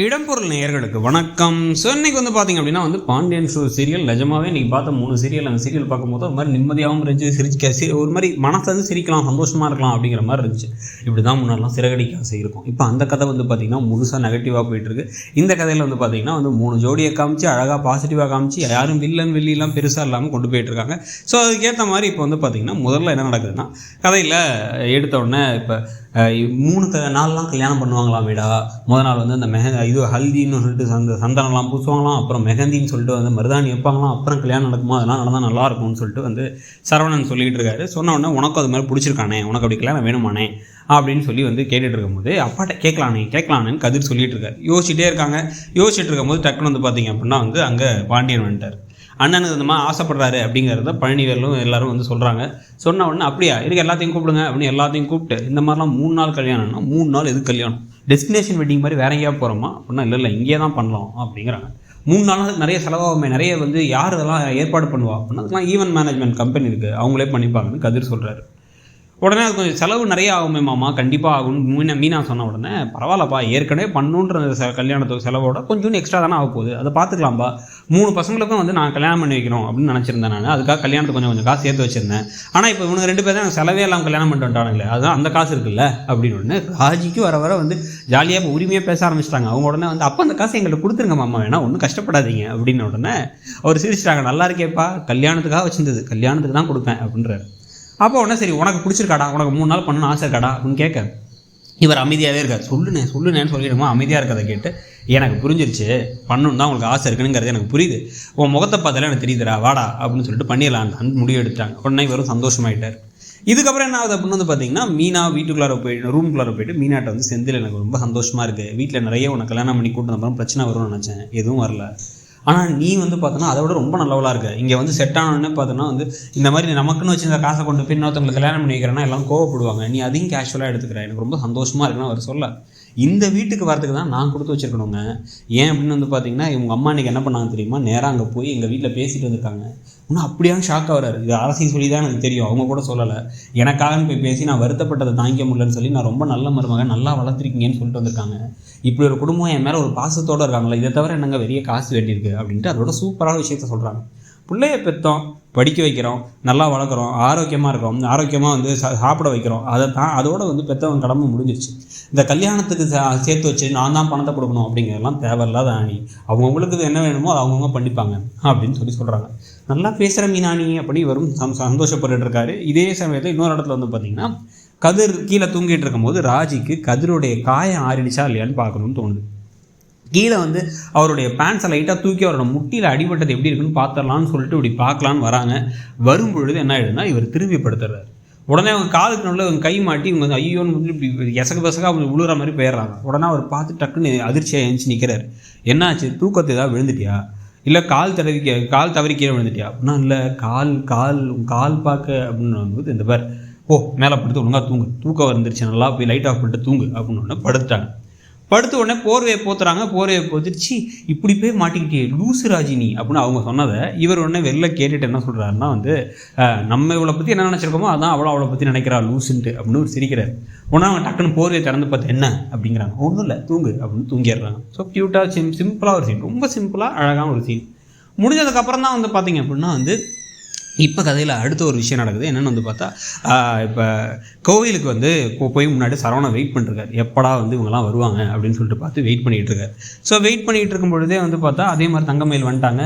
இடம்பொருள் நேயர்களுக்கு வணக்கம். ஸோ இன்றைக்கி வந்து பார்த்திங்க அப்படின்னா பாண்டியன் ஷோ சீரியல் நிஜமாகவே இன்றைக்கி பார்த்த 3 சீரியல் அந்த சீரியல் பார்க்கும்போது ஒரு மாதிரி நிம்மதியாகவும் இருந்துச்சு, ஒரு மாதிரி மனசு சிரிக்கலாம், சந்தோஷமாக இருக்கலாம் அப்படிங்கிற மாதிரி இருந்துச்சு. இப்படி தான் முன்னாடிலாம் சிறகடிக்க ஆசை இருக்கும். இப்போ அந்த கதை பார்த்திங்கன்னா முழுசாக நெகட்டிவாக போயிட்டுருக்கு. இந்த கதையில் பார்த்திங்கன்னா 3 ஜோடியை காமிச்சு அழகாக பாசிட்டிவாக காமிச்சு யாரும் வில்லிலாம் பெருசாக இல்லாமல் கொண்டு போயிட்டுருக்காங்க. ஸோ அதுக்கேற்ற மாதிரி இப்போ பார்த்திங்கன்னா முதல்ல என்ன நடக்குதுன்னா, கதையில் எடுத்த உடனே இப்போ 3 நாள்லாம் கல்யாணம் பண்ணுவாங்களாம் வீடா. முதல் நாள் அந்த ஹல்தின்னு சொல்லிட்டு சந்தனம்லாம் பூசுவாங்களாம், அப்புறம் மெஹந்தின்னு சொல்லிட்டு மருதாணி வைப்பாங்களாம், அப்புறம் கல்யாணம் நடக்குமா, அதெல்லாம் நடந்தால் நல்லாயிருக்கும்னு சொல்லிட்டு சரவணன் சொல்லிகிட்டு இருக்காரு. சொன்ன உடனே உனக்கு அது மாதிரி பிடிச்சிருக்கானே, உனக்கு அப்படி கல்யாணம் வேணுமானே அப்படின்னு சொல்லி கேட்டுட்டு இருக்கும்போது அப்பாட்ட கேட்கலானேன்னு கதிர் சொல்லிட்டு இருக்காரு. யோசிச்சுட்டு இருக்கும்போது டக்குன்னு பார்த்திங்க அப்படின்னா அங்கே பாண்டியன் வந்துட்டார். அண்ணனுக்கு இந்த மாதிரி ஆசைப்படுறாரு அப்படிங்கிறத பழனிவேலும் எல்லாரும் சொல்கிறாங்க. சொன்ன உடனே அப்படியா இருக்கு, எல்லாத்தையும் கூப்பிடுங்க அப்படின்னு எல்லாத்தையும் கூப்பிட்டு, இந்த மாதிரிலாம் 3 நாள் கல்யாணம்னா 3 நாள் எது கல்யாணம், டெஸ்டினேஷன் வெட்டிங் மாதிரி வேற எங்கேயா போகிறோமா அப்படின்னா இல்லை இங்கே தான் பண்ணலாம் அப்படிங்கிறாங்க. 3 நாள் நிறைய செலவாகுமே, நிறைய யார் இதெல்லாம் ஏற்பாடு பண்ணுவா அப்படின்னா அதுக்கெல்லாம் ஈவென்ட் மேனேஜ்மெண்ட் கம்பெனி இருக்குது, அவங்களே பண்ணிப்பாங்கன்னு கதிர் சொல்கிறாரு. உடனே அது கொஞ்சம் செலவு நிறைய ஆகுமே மாமா, கண்டிப்பாக ஆகும்னு மீனா சொன்ன உடனே பரவாயில்லப்பா, ஏற்கனவே பண்ணுன்ற கல்யாணத்துக்கு செலவோட கொஞ்சம் எக்ஸ்ட்ரா தானே ஆக போகுது, அதை பார்த்துக்கலாம்ப்பா. 3 பசங்களுக்கும் நான் கல்யாணம் பண்ணி வைக்கிறோம் அப்படின்னு நினச்சிருந்தேன். நான் அதுக்காக கல்யாணத்துக்கு கொஞ்சம் காசு சேர்த்து வச்சுருந்தேன். ஆனால் இப்போ இவங்க 2 பேர் தான் செலவே எல்லாம் கல்யாணம் பண்ணிட்டு வந்துட்டானுங்களே, அதுதான் அந்த காசு இருக்குல்ல அப்படின்னு உடனே ராஜிக்கு வர ஜாலியாக உரிமையாக பேச ஆரம்பிச்சிட்டாங்க. அவங்க உடனே அப்போ அந்த காசு எங்களுக்கு கொடுத்துருங்க மாமா, வேணா ஒன்றும் கஷ்டப்படாதீங்க அப்படின்னு உடனே அவர் சிரிச்சிட்டாங்க. நல்லா இருக்கேப்பா, கல்யாணத்துக்காக வச்சிருந்தது, கல்யாணத்துக்கு தான் கொடுப்பேன் அப்படின்றாரு. அப்போ உடனே சரி உனக்கு பிடிச்சிருக்காடா, உனக்கு 3 நாள் பண்ணணும்னு ஆசை இருக்காடா அப்படின்னு கேட்க இவர் அமைதியாகவே இருக்கார். சொல்லுனேன்னு சொல்லிடுமா, அமைதியாக இருக்கிறத கேட்டு எனக்கு புரிஞ்சிருச்சு, பண்ணணும் தான் உங்களுக்கு ஆசை இருக்குங்கிறது எனக்கு புரியுது, உன் முகத்தை பார்த்தாலே எனக்கு தெரியுதுடா, வாடா அப்படின்னு சொல்லிட்டு பண்ணிடலான்னு முடிவு எடுத்துட்டாங்க. உடனே இவரும் சந்தோஷமாயிட்டார். இதுக்கப்புறம் என்ன ஆகுது அப்படின்னு பார்த்தீங்கன்னா, மீனா வீட்டுக்குள்ளார போயிட்டு ரூம்குள்ளார போயிட்டு மீனாட்ட செந்தில் எனக்கு ரொம்ப சந்தோஷமாக இருக்குது, வீட்டில் நிறைய உனக்கு கல்யாணம் பண்ணி கூட்டு அப்புறம் பிரச்சனை வரும்னு நினச்சேன், எதுவும் வரல, ஆனால் நீ பார்த்தோன்னா அதை விட ரொம்ப நல்லவளாக இருக்க, இங்கே செட் ஆனோடனே பார்த்தோன்னா இந்த மாதிரி நமக்குன்னு வச்சுருந்த காசை கொண்டு போய் இன்னொருத்தவங்களுக்கு கல்யாணம் பண்ணி வைக்கிறேன்னா எல்லாம் கோவப்படுவாங்க, நீ அதையும் கேஷுவலாக எடுத்துக்கிறேன், எனக்கு ரொம்ப சந்தோஷமாக இருக்குன்னு அவர் சொல்ல. இந்த வீட்டுக்கு வரதுக்கு தான் நான் கொடுத்து வச்சுருக்கணுங்க. ஏன் அப்படின்னு பார்த்தீங்கன்னா, இவங்க அம்மா இன்றைக்கி என்ன பண்ணாங்க தெரியுமா, நேராக அங்கே போய் எங்கள் வீட்டில் பேசிட்டு வந்திருக்காங்க. இன்னும் அப்படியான ஷாக்காக வராரு. இது அரசியல் சொல்லி தான் எனக்கு தெரியும், அவங்க கூட சொல்லலை, எனக்காகன்னு போய் பேசி நான் வருத்தப்பட்டதை தாங்கிக்க முடியலன்னு சொல்லி நான் ரொம்ப நல்ல மருமகன், நல்லா வளர்த்துருக்கீங்கன்னு சொல்லிட்டு வந்திருக்காங்க. இப்படி ஒரு குடும்பம் என் மேலே ஒரு பாசத்தோடு இருக்காங்களா, இதை தவிர என்னங்க பெரிய காசு வேண்டியிருக்கு அப்படின்ட்டு அதோட சூப்பரான விஷயத்த சொல்கிறாங்க. பிள்ளைய பெற்றோம், படிக்க வைக்கிறோம், நல்லா வளர்க்குறோம், ஆரோக்கியமாக இருக்கிறோம், ஆரோக்கியமாக சாப்பிட வைக்கிறோம், அதோட பெற்றவங்க கடமை முடிஞ்சிருச்சு. இந்த கல்யாணத்துக்கு சேர்த்து வச்சு நான் தான் பணத்தை கொடுக்கணும் அப்படிங்கிறதெல்லாம் தேவையில்லாத ஆணி, அவங்கவுங்களுக்கு என்ன வேணுமோ அதை அவங்கவுங்க பண்ணிப்பாங்க அப்படின்னு சொல்கிறாங்க. நல்லா பேசுகிற மீனாணி அப்படி வரும் சந்தோஷப்பட்டு இருக்காரு. இதே சமயத்தில் இன்னொரு இடத்துல பார்த்தீங்கன்னா, கதிர் கீழே தூங்கிட்டு இருக்கும்போது ராஜிக்கு கதிரோடைய காயம் ஆறிடுச்சா இல்லையான்னு பார்க்கணும்னு தோணுது. கீழே அவருடைய பேண்ட்ஸை லைட்டாக தூக்கி அவரோட முட்டியில் அடிபட்டது எப்படி இருக்குன்னு பார்த்துடலான்னு சொல்லிட்டு இப்படி பார்க்கலான்னு வராங்க. வரும்பொழுது என்ன ஆகிடுதுன்னா, இவர் திரும்பி படுத்துறாரு. உடனே அவங்க காலுக்கு நல்ல அவங்க கை மாட்டி இவங்க ஐயோன்னு இப்படி எசக அவங்க விழுற மாதிரி போயிடுறாங்க. உடனே அவர் பார்த்து டக்குன்னு அதிர்ச்சியாக எழுந்துச்சு நிற்கிறாரு. என்னாச்சு, தூக்கத்தை ஏதாவது விழுந்துட்டியா, இல்லை கால் தவறி கீழே விழுந்துட்டியா அப்படின்னா, இல்லை கால் பார்க்க அப்படின்னு இந்த பேர் மேலே படுத்து ஒழுங்காக தூக்கம் வந்துருச்சு, நல்லா போய் லைட் ஆஃப் பண்ணிட்டு தூங்கு அப்படின்னு ஒன்று படுத்துட்டாங்க. படுத்த உடனே போர்வையை போத்துறாங்க. போர்வையை போத்துருச்சு, இப்படி போய் மாட்டிக்கிட்டே லூசு ராஜினி அப்படின்னு அவங்க சொன்னதை இவர் உடனே வெளில கேட்டுட்டு என்ன சொல்கிறாருன்னா, நம்ம இவளை பற்றி என்ன நினச்சிருக்கோமோ அதான் அவளை பற்றி நினைக்கிறா லூசுன்ட்டு அப்படின்னு ஒரு சிரிக்கிறார். உடனே அவங்க டக்குன்னு போர்வையை திறந்து பார்த்து என்ன அப்படிங்கிறாங்க. ஒன்றும் இல்லை தூங்கு அப்படின்னு தூங்கிடுறாங்க. ஸோ க்யூட்டாக சிம்பிளாக ஒரு சீன், ரொம்ப சிம்பிளாக அழகான ஒரு சீன். முடிஞ்சதுக்கப்புறம் தான் பார்த்தீங்க அப்படின்னா இப்போ கதையில் அடுத்த ஒரு விஷயம் நடக்குது. என்னென்னு பார்த்தா, இப்போ கோவிலுக்கு போய் முன்னாடி சரவணன் வெயிட் பண்ணிருக்காரு, எப்படா இவங்கெல்லாம் வருவாங்க அப்படின்னு சொல்லிட்டு பார்த்து வெயிட் பண்ணிகிட்டு இருக்காரு. ஸோ வெயிட் பண்ணிகிட்டு இருக்கும் பொழுதே பார்த்தா அதே மாதிரி தங்கமயில் வந்துட்டாங்க.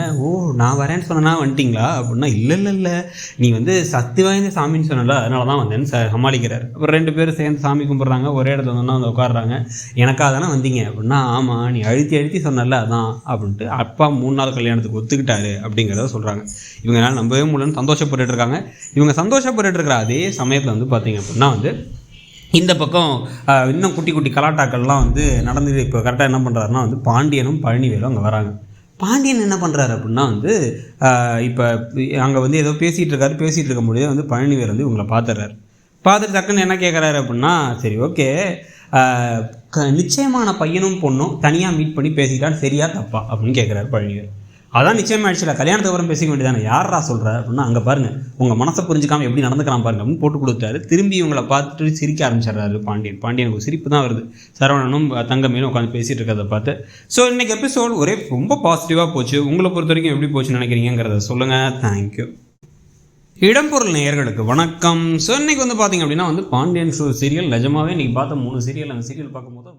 நான் வரேன்னு சொன்னா வந்துட்டிங்களா அப்படின்னா, இல்லை நீ சக்தி வாய்ந்த சாமின்னு சொன்னல, அதனால தான் வந்தேன்னு சமாளிக்கிறார். அப்புறம் 2 பேரும் சேர்ந்து சாமி கும்பிட்றாங்க. ஒரே இடத்துல உட்காடுறாங்க. எனக்காக தானே வந்தீங்க அப்படின்னா, ஆமாம் நீ அழுத்தி சொன்னல அதான் அப்படின்ட்டு அப்பா 3 நாள் கல்யாணத்துக்கு ஒத்துக்கிட்டாரு அப்படிங்கிறத சொல்கிறாங்க. இவங்களால நம்பவே முடியலன்னு சந்தோஷப்பட்டு இருக்காங்க. இவங்க சந்தோஷப்பட்டு இருக்கிற அதே சமயத்தில் பார்த்தீங்க அப்படின்னா இந்த பக்கம் இன்னும் குட்டி குட்டி கலாட்டாக்கள்லாம் நடந்து இப்போ கரெக்டாக என்ன பண்ணுறாருன்னா பாண்டியனும் பழனிவேலும் அங்கே வராங்க. பாண்டியன் என்ன பண்ணுறாரு அப்படின்னா இப்போ அங்கே ஏதோ பேசிகிட்டு இருக்கும்போதே பழனிவேல் இவங்களை பார்த்துறாரு. பார்த்துட்டு டக்குன்னு என்ன கேட்குறாரு அப்படின்னா, சரி ஓகே, நிச்சயமான பையனும் பொண்ணும் தனியாக மீட் பண்ணி பேசிக்கிட்டான்னு சரியா தப்பா அப்படின்னு கேட்குறாரு பழனிவேல். அதான் நிச்சயமாயிடுச்சுல, கல்யாணத்துக்கு அப்புறம் பேசிக்க வேண்டியதானே, யாரா சொல்கிற அப்படின்னா அங்கே பாருங்கள் உங்கள் மனசை புரிஞ்சுக்காமல் எப்படி நடந்துக்கலாம் பாருங்க அப்படின்னு போட்டு கொடுத்தாரு. திரும்பி இவங்களை பார்த்துட்டு சிரிக்க ஆரம்பிச்சிடுறாரு பாண்டியனுக்கு சிரிப்பு தான் வருது, சரவணனும் தங்கமேலும் உட்காந்து பேசிகிட்டு இருக்கிறத பார்த்து. ஸோ இன்றைக்கி எபிசோட் ஒரே ரொம்ப பாசிட்டிவாக போச்சு. உங்களை பொறுத்த வரைக்கும் எப்படி போச்சுன்னு நினைக்கிறீங்கிறத சொல்லுங்கள். தேங்க்யூ. இடம்பொருள் நேயர்களுக்கு வணக்கம். ஸோ இன்றைக்கி பார்த்தீங்க அப்படின்னா பாண்டியன் ஷோ சீரியல் நிஜமாவே இன்றைக்கி பார்த்த 3 சீரியல், அந்த சீரியல் பார்க்கும்போது